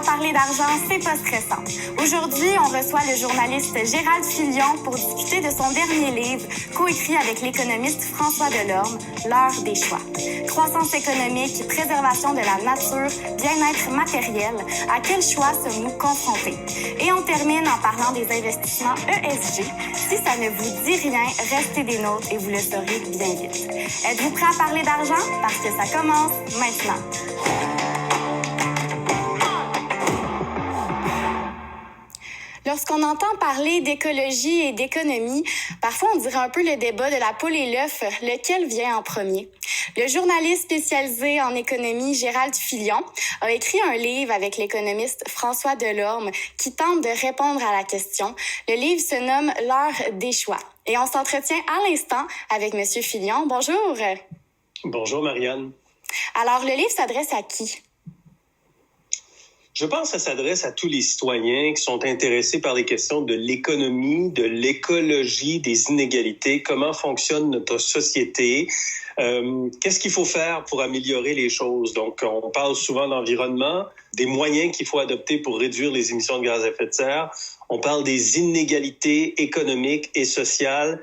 parler d'argent, c'est pas stressant. Aujourd'hui, on reçoit le journaliste Gérald Filion pour discuter de son dernier livre, coécrit avec l'économiste François Delorme, L'heure des choix. Croissance économique, préservation de la nature, bien-être matériel, à quel choix sommes-nous confrontés? Et on termine en parlant des investissements ESG. Si ça ne vous dit rien, restez des nôtres et vous le saurez bien vite. Êtes-vous prêts à parler d'argent? Parce que ça commence maintenant. Lorsqu'on entend parler d'écologie et d'économie, parfois on dirait un peu le débat de la poule et l'œuf, lequel vient en premier. Le journaliste spécialisé en économie Gérald Filion a écrit un livre avec l'économiste François Delorme qui tente de répondre à la question. Le livre se nomme « L'heure des choix ». Et on s'entretient à l'instant avec M. Filion. Bonjour. Bonjour, Marianne. Alors, le livre s'adresse à qui? Je pense que ça s'adresse à tous les citoyens qui sont intéressés par les questions de l'économie, de l'écologie, des inégalités, comment fonctionne notre société, qu'est-ce qu'il faut faire pour améliorer les choses. Donc, on parle souvent d'environnement, des moyens qu'il faut adopter pour réduire les émissions de gaz à effet de serre. On parle des inégalités économiques et sociales.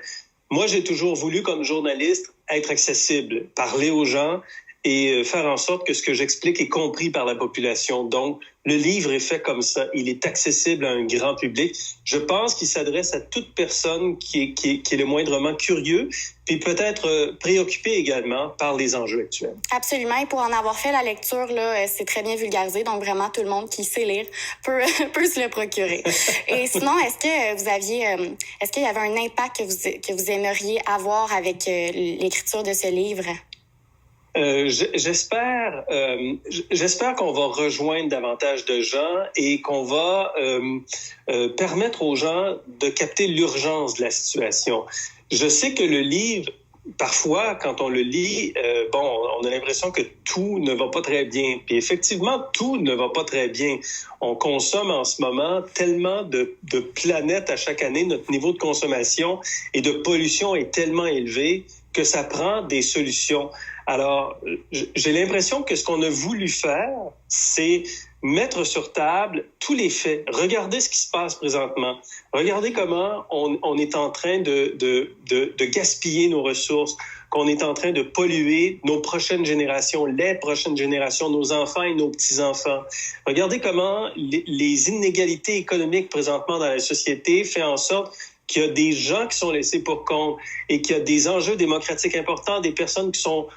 Moi, j'ai toujours voulu, comme journaliste, être accessible, parler aux gens et faire en sorte que ce que j'explique est compris par la population. Donc, le livre est fait comme ça. Il est accessible à un grand public. Je pense qu'il s'adresse à toute personne qui est le moindrement curieux, puis peut-être préoccupé également par les enjeux actuels. Absolument. Et pour en avoir fait la lecture, là, c'est très bien vulgarisé. Donc, vraiment, tout le monde qui sait lire peut se le procurer. Et sinon, est-ce qu'il y avait un impact que vous aimeriez avoir avec l'écriture de ce livre? J'espère qu'on va rejoindre davantage de gens et qu'on va permettre aux gens de capter l'urgence de la situation. Je sais que le livre, parfois, quand on le lit, on a l'impression que tout ne va pas très bien. Puis effectivement, tout ne va pas très bien. On consomme en ce moment tellement de planètes à chaque année. Notre niveau de consommation et de pollution est tellement élevé que ça prend des solutions. Alors, j'ai l'impression que ce qu'on a voulu faire, c'est mettre sur table tous les faits. Regardez ce qui se passe présentement. Regardez comment on est en train de gaspiller nos ressources, qu'on est en train de polluer nos prochaines générations, les prochaines générations, nos enfants et nos petits-enfants. Regardez comment les inégalités économiques présentement dans la société font en sorte qu'il y a des gens qui sont laissés pour compte et qu'il y a des enjeux démocratiques importants, des personnes qui sont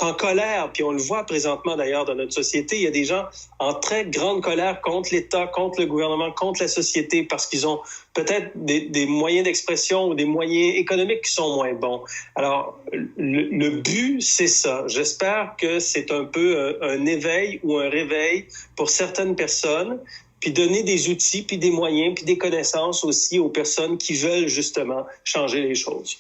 en colère, puis on le voit présentement d'ailleurs dans notre société, il y a des gens en très grande colère contre l'État, contre le gouvernement, contre la société, parce qu'ils ont peut-être des moyens d'expression ou des moyens économiques qui sont moins bons. Alors, le but, c'est ça. J'espère que c'est un peu un éveil ou un réveil pour certaines personnes, puis donner des outils, puis des moyens, puis des connaissances aussi aux personnes qui veulent justement changer les choses.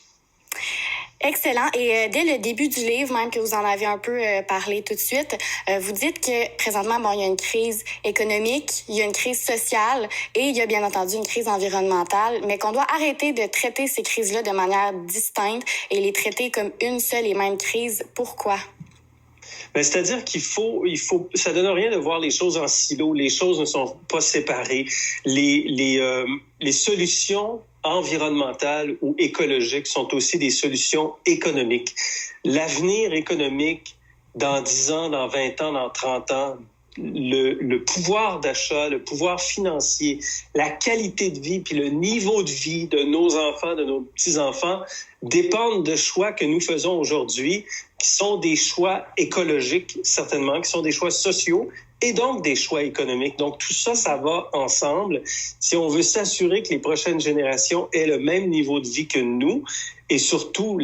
Excellent. Et dès le début du livre, même que vous en avez un peu parlé tout de suite, vous dites que présentement, il y a une crise économique, il y a une crise sociale et il y a bien entendu une crise environnementale, mais qu'on doit arrêter de traiter ces crises-là de manière distincte et les traiter comme une seule et même crise. Pourquoi? C'est-à-dire qu'il faut, ça donne rien de voir les choses en silo. Les choses ne sont pas séparées. Les solutions environnementales ou écologiques sont aussi des solutions économiques. L'avenir économique dans 10 ans, dans 20 ans, dans 30 ans, le pouvoir d'achat, le pouvoir financier, la qualité de vie puis le niveau de vie de nos enfants, de nos petits-enfants dépendent de choix que nous faisons aujourd'hui, qui sont des choix écologiques, certainement, qui sont des choix sociaux et donc des choix économiques. Donc, tout ça, ça va ensemble. Si on veut s'assurer que les prochaines générations aient le même niveau de vie que nous et surtout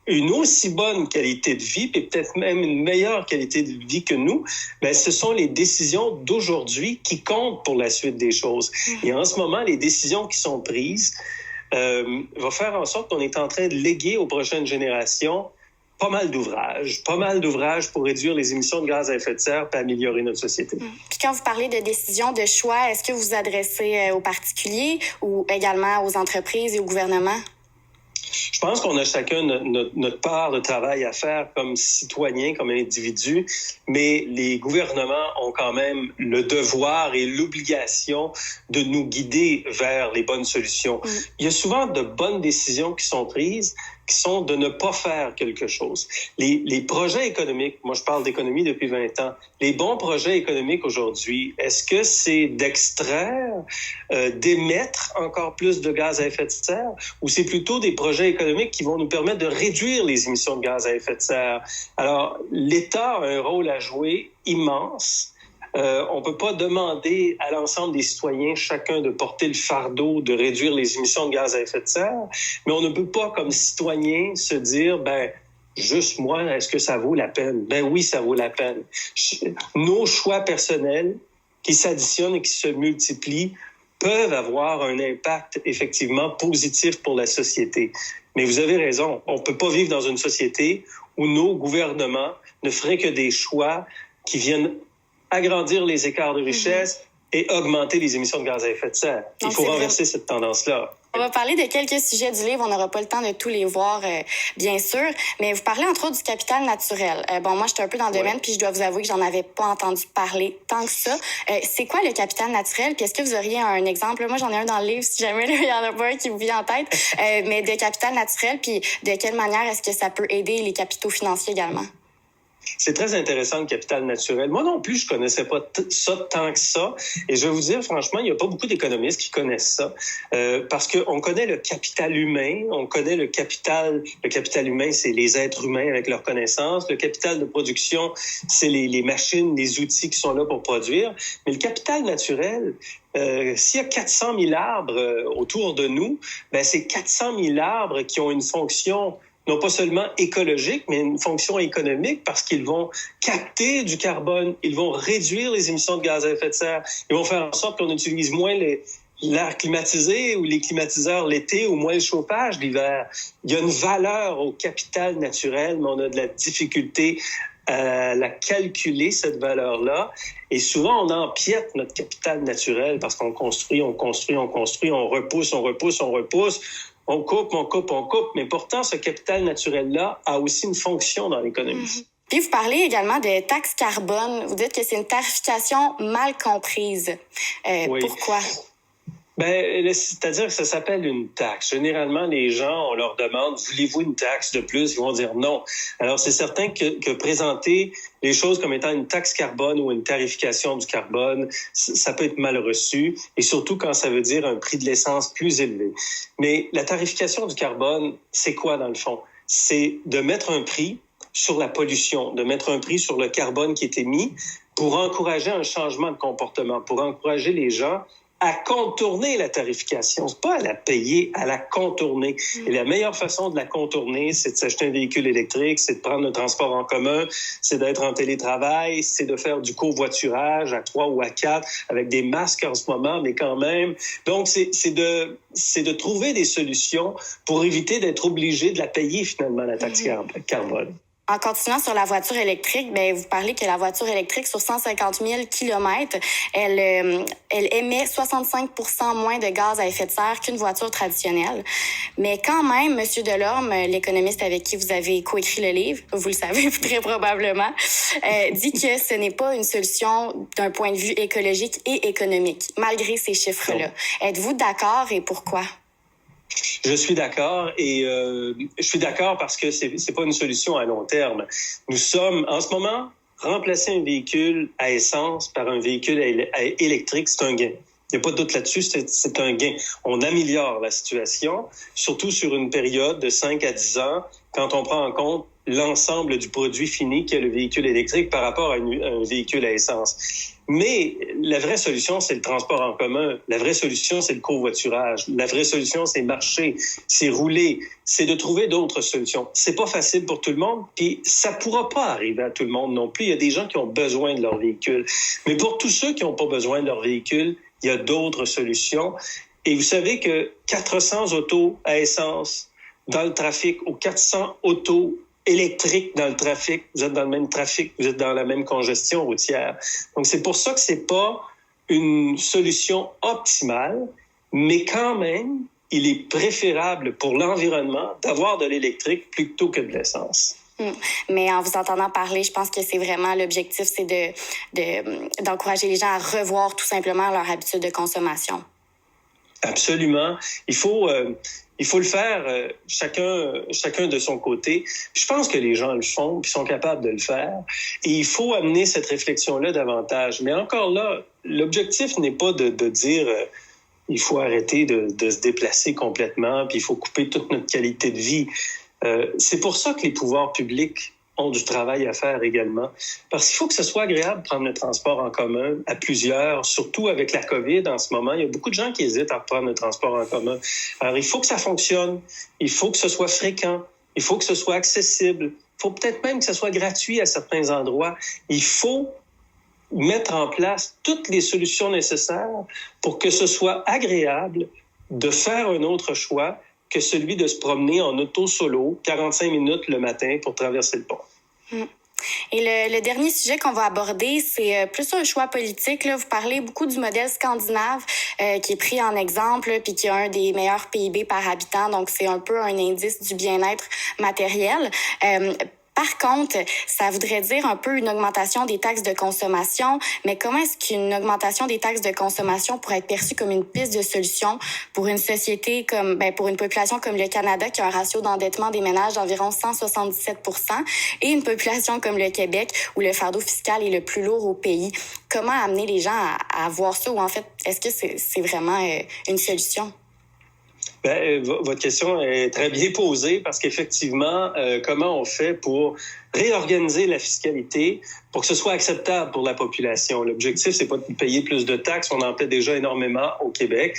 une aussi bonne qualité de vie, et peut-être même une meilleure qualité de vie que nous, ce sont les décisions d'aujourd'hui qui comptent pour la suite des choses. Et en ce moment, les décisions qui sont prises vont faire en sorte qu'on est en train de léguer aux prochaines générations pas mal d'ouvrages pour réduire les émissions de gaz à effet de serre et améliorer notre société. Puis quand vous parlez de décisions de choix, est-ce que vous vous adressez aux particuliers ou également aux entreprises et au gouvernement? Je pense qu'on a chacun notre part de travail à faire comme citoyen, comme individu, mais les gouvernements ont quand même le devoir et l'obligation de nous guider vers les bonnes solutions. Il y a souvent de bonnes décisions qui sont prises, qui sont de ne pas faire quelque chose. Les projets économiques, moi je parle d'économie depuis 20 ans, les bons projets économiques aujourd'hui, est-ce que c'est d'extraire, d'émettre encore plus de gaz à effet de serre, ou c'est plutôt des projets économiques qui vont nous permettre de réduire les émissions de gaz à effet de serre? Alors, l'État a un rôle à jouer immense. On peut pas demander à l'ensemble des citoyens, chacun, de porter le fardeau de réduire les émissions de gaz à effet de serre, mais on ne peut pas, comme citoyen, se dire, juste moi, est-ce que ça vaut la peine? Oui, ça vaut la peine. Nos choix personnels qui s'additionnent et qui se multiplient peuvent avoir un impact effectivement positif pour la société. Mais vous avez raison, on peut pas vivre dans une société où nos gouvernements ne feraient que des choix qui viennent agrandir les écarts de richesse et augmenter les émissions de gaz à effet de serre. Il faut renverser cette tendance-là. On va parler de quelques sujets du livre. On n'aura pas le temps de tous les voir, bien sûr. Mais vous parlez entre autres du capital naturel. Moi, j'étais un peu dans le domaine, puis je dois vous avouer que j'en avais pas entendu parler tant que ça. C'est quoi le capital naturel? Puis est-ce que vous auriez un exemple? Moi, j'en ai un dans le livre, si jamais il y en a pas un qui vous vient en tête. Mais de capital naturel, puis de quelle manière est-ce que ça peut aider les capitaux financiers également? C'est très intéressant, le capital naturel. Moi non plus, je connaissais pas ça tant que ça. Et je vais vous dire, franchement, il n'y a pas beaucoup d'économistes qui connaissent ça. Parce qu'on connaît le capital humain, on connaît le capital. Le capital humain, c'est les êtres humains avec leurs connaissances. Le capital de production, c'est les machines, les outils qui sont là pour produire. Mais le capital naturel, s'il y a 400 000 arbres autour de nous, c'est 400 000 arbres qui ont une fonction non pas seulement écologique, mais une fonction économique parce qu'ils vont capter du carbone, ils vont réduire les émissions de gaz à effet de serre, ils vont faire en sorte qu'on utilise moins l'air climatisé ou les climatiseurs l'été ou moins le chauffage l'hiver. Il y a une valeur au capital naturel, mais on a de la difficulté à la calculer, cette valeur-là. Et souvent, on empiète notre capital naturel parce qu'on construit, on repousse. On coupe, mais pourtant, ce capital naturel-là a aussi une fonction dans l'économie. Puis vous parlez également de taxe carbone. Vous dites que c'est une tarification mal comprise. Oui. Pourquoi? C'est-à-dire que ça s'appelle une taxe. Généralement, les gens, on leur demande, voulez-vous une taxe de plus? Ils vont dire non. Alors, c'est certain que présenter les choses comme étant une taxe carbone ou une tarification du carbone, ça peut être mal reçu, et surtout quand ça veut dire un prix de l'essence plus élevé. Mais la tarification du carbone, c'est quoi dans le fond? C'est de mettre un prix sur la pollution, de mettre un prix sur le carbone qui est émis pour encourager un changement de comportement, pour encourager les gens à contourner la tarification. C'est pas à la payer, à la contourner. Et la meilleure façon de la contourner, c'est de s'acheter un véhicule électrique, c'est de prendre le transport en commun, c'est d'être en télétravail, c'est de faire du covoiturage à 3 ou à 4 avec des masques en ce moment, mais quand même. Donc, c'est de trouver des solutions pour éviter d'être obligé de la payer finalement, la taxe carbone. En continuant sur la voiture électrique, vous parlez que la voiture électrique, sur 150 000 kilomètres, elle émet 65 % moins de gaz à effet de serre qu'une voiture traditionnelle. Mais quand même, M. Delorme, l'économiste avec qui vous avez coécrit le livre, vous le savez très probablement, dit que ce n'est pas une solution d'un point de vue écologique et économique, malgré ces chiffres-là. Êtes-vous d'accord et pourquoi? Je suis d'accord et je suis d'accord parce que c'est pas une solution à long terme. Nous sommes en ce moment remplacer un véhicule à essence par un véhicule électrique, c'est un gain. Il n'y a pas de doute là-dessus, c'est un gain. On améliore la situation, surtout sur une période de 5 à 10 ans, quand on prend en compte l'ensemble du produit fini qu'est le véhicule électrique par rapport à un véhicule à essence. Mais la vraie solution, c'est le transport en commun. La vraie solution, c'est le covoiturage. La vraie solution, c'est marcher, c'est rouler, c'est de trouver d'autres solutions. C'est pas facile pour tout le monde, puis ça pourra pas arriver à tout le monde non plus. Il y a des gens qui ont besoin de leur véhicule. Mais pour tous ceux qui n'ont pas besoin de leur véhicule, il y a d'autres solutions. Et vous savez que 400 autos à essence dans le trafic ou 400 autos électriques dans le trafic, vous êtes dans le même trafic, vous êtes dans la même congestion routière. Donc, c'est pour ça que c'est pas une solution optimale, mais quand même, il est préférable pour l'environnement d'avoir de l'électrique plutôt que de l'essence. Mais en vous entendant parler, je pense que c'est vraiment l'objectif, c'est d'encourager les gens à revoir tout simplement leur habitude de consommation. Absolument. Il faut le faire chacun de son côté. Je pense que les gens le font, puis sont capables de le faire. Et il faut amener cette réflexion-là davantage. Mais encore là, l'objectif n'est pas de dire il faut arrêter de se déplacer complètement, puis il faut couper toute notre qualité de vie. C'est pour ça que les pouvoirs publics ont du travail à faire également. Parce qu'il faut que ce soit agréable de prendre le transport en commun à plusieurs, surtout avec la COVID en ce moment. Il y a beaucoup de gens qui hésitent à prendre le transport en commun. Alors, il faut que ça fonctionne. Il faut que ce soit fréquent. Il faut que ce soit accessible. Il faut peut-être même que ce soit gratuit à certains endroits. Il faut mettre en place toutes les solutions nécessaires pour que ce soit agréable de faire un autre choix que celui de se promener en auto solo 45 minutes le matin pour traverser le pont. Et le dernier sujet qu'on va aborder, c'est plus un choix politique. Là. Vous parlez beaucoup du modèle scandinave qui est pris en exemple puis qui a un des meilleurs PIB par habitant. Donc, c'est un peu un indice du bien-être matériel. Par contre, ça voudrait dire un peu une augmentation des taxes de consommation, mais comment est-ce qu'une augmentation des taxes de consommation pourrait être perçue comme une piste de solution pour une société pour une population comme le Canada qui a un ratio d'endettement des ménages d'environ 177 % et une population comme le Québec où le fardeau fiscal est le plus lourd au pays? Comment amener les gens à voir ça ou en fait, est-ce que c'est vraiment une solution? Votre question est très bien posée parce qu'effectivement, comment on fait pour réorganiser la fiscalité pour que ce soit acceptable pour la population? L'objectif, c'est pas de payer plus de taxes, on en paie déjà énormément au Québec.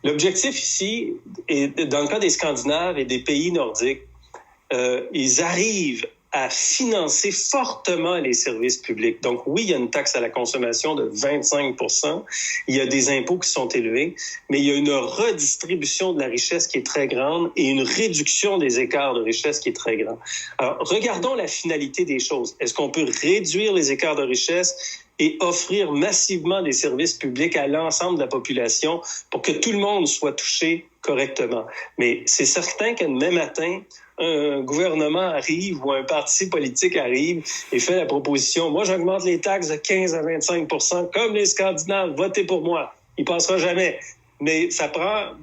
L'objectif ici, est, dans le cas des Scandinaves et des pays nordiques, ils arrivent à financer fortement les services publics. Donc oui, il y a une taxe à la consommation de 25 %. Il y a des impôts qui sont élevés, mais il y a une redistribution de la richesse qui est très grande et une réduction des écarts de richesse qui est très grande. Alors, regardons la finalité des choses. Est-ce qu'on peut réduire les écarts de richesse et offrir massivement des services publics à l'ensemble de la population pour que tout le monde soit touché correctement? Mais c'est certain que demain matin, un gouvernement arrive ou un parti politique arrive et fait la proposition « Moi, j'augmente les taxes de 15 à 25 % comme les Scandinaves, votez pour moi. » Il passera jamais. Mais ça prend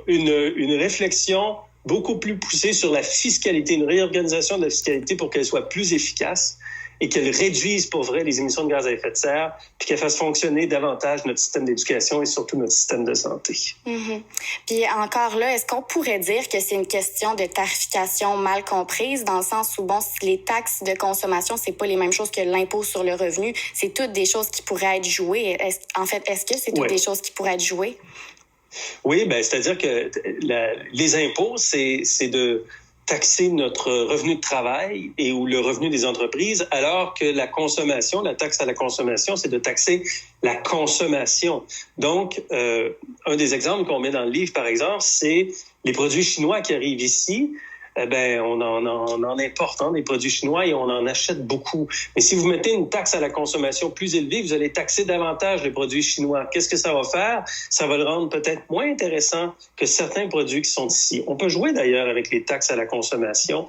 une réflexion beaucoup plus poussée sur la fiscalité, une réorganisation de la fiscalité pour qu'elle soit plus efficace et qu'elle réduise pour vrai les émissions de gaz à effet de serre, puis qu'elle fasse fonctionner davantage notre système d'éducation et surtout notre système de santé. Mm-hmm. Puis encore là, est-ce qu'on pourrait dire que c'est une question de tarification mal comprise, dans le sens où, bon, les taxes de consommation, c'est pas les mêmes choses que l'impôt sur le revenu, c'est toutes des choses qui pourraient être jouées. Est-ce que c'est toutes des choses qui pourraient être jouées? Oui, c'est-à-dire que les impôts, c'est de taxer notre revenu de travail et ou le revenu des entreprises, alors que la consommation, la taxe à la consommation, c'est de taxer la consommation. Donc, un des exemples qu'on met dans le livre, par exemple, c'est les produits chinois qui arrivent ici. On en importe des produits chinois et on en achète beaucoup. Mais si vous mettez une taxe à la consommation plus élevée, vous allez taxer davantage les produits chinois. Qu'est-ce que ça va faire? Ça va le rendre peut-être moins intéressant que certains produits qui sont ici. On peut jouer d'ailleurs avec les taxes à la consommation.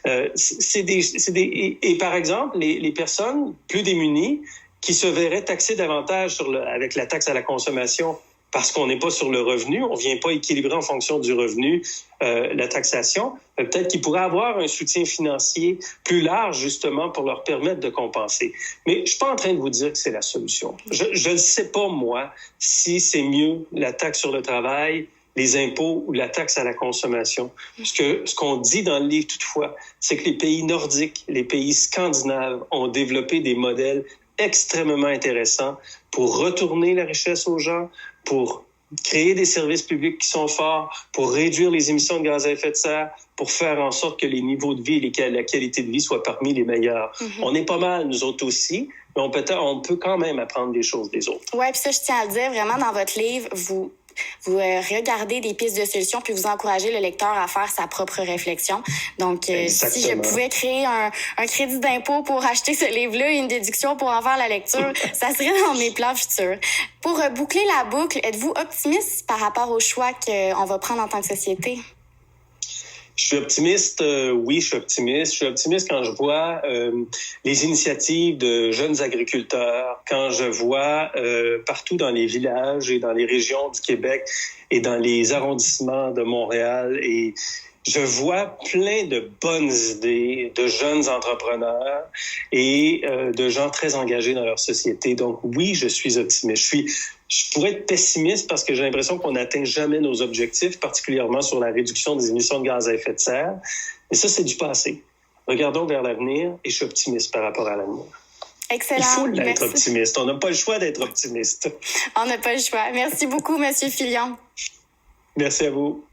Et par exemple, les personnes plus démunies qui se verraient taxer davantage avec la taxe à la consommation parce qu'on n'est pas sur le revenu, on vient pas équilibrer en fonction du revenu la taxation, peut-être qu'ils pourraient avoir un soutien financier plus large, justement, pour leur permettre de compenser. Mais je suis pas en train de vous dire que c'est la solution. Je ne sais pas, moi, si c'est mieux la taxe sur le travail, les impôts ou la taxe à la consommation. Ce qu'on dit dans le livre, toutefois, c'est que les pays nordiques, les pays scandinaves ont développé des modèles extrêmement intéressants pour retourner la richesse aux gens, pour créer des services publics qui sont forts, pour réduire les émissions de gaz à effet de serre, pour faire en sorte que les niveaux de vie et la qualité de vie soient parmi les meilleurs. Mm-hmm. On est pas mal, nous autres aussi, mais on peut quand même apprendre des choses des autres. Oui, puis ça, je tiens à le dire, vraiment, dans votre livre, vous vous regardez des pistes de solutions puis vous encouragez le lecteur à faire sa propre réflexion. Donc, si je pouvais créer un crédit d'impôt pour acheter ce livre-là et une déduction pour en faire la lecture, ça serait dans mes plans futurs. Pour boucler la boucle, êtes-vous optimiste par rapport aux choix qu'on va prendre en tant que société? Je suis optimiste, oui, je suis optimiste. Je suis optimiste quand je vois les initiatives de jeunes agriculteurs, quand je vois partout dans les villages et dans les régions du Québec et dans les arrondissements de Montréal, et je vois plein de bonnes idées de jeunes entrepreneurs et de gens très engagés dans leur société. Donc oui, je suis optimiste. Je pourrais être pessimiste parce que j'ai l'impression qu'on n'atteint jamais nos objectifs, particulièrement sur la réduction des émissions de gaz à effet de serre. Mais ça, c'est du passé. Regardons vers l'avenir et je suis optimiste par rapport à l'avenir. Excellent. Il faut être optimiste. On n'a pas le choix d'être optimiste. On n'a pas le choix. Merci beaucoup, M. Filion. Merci à vous.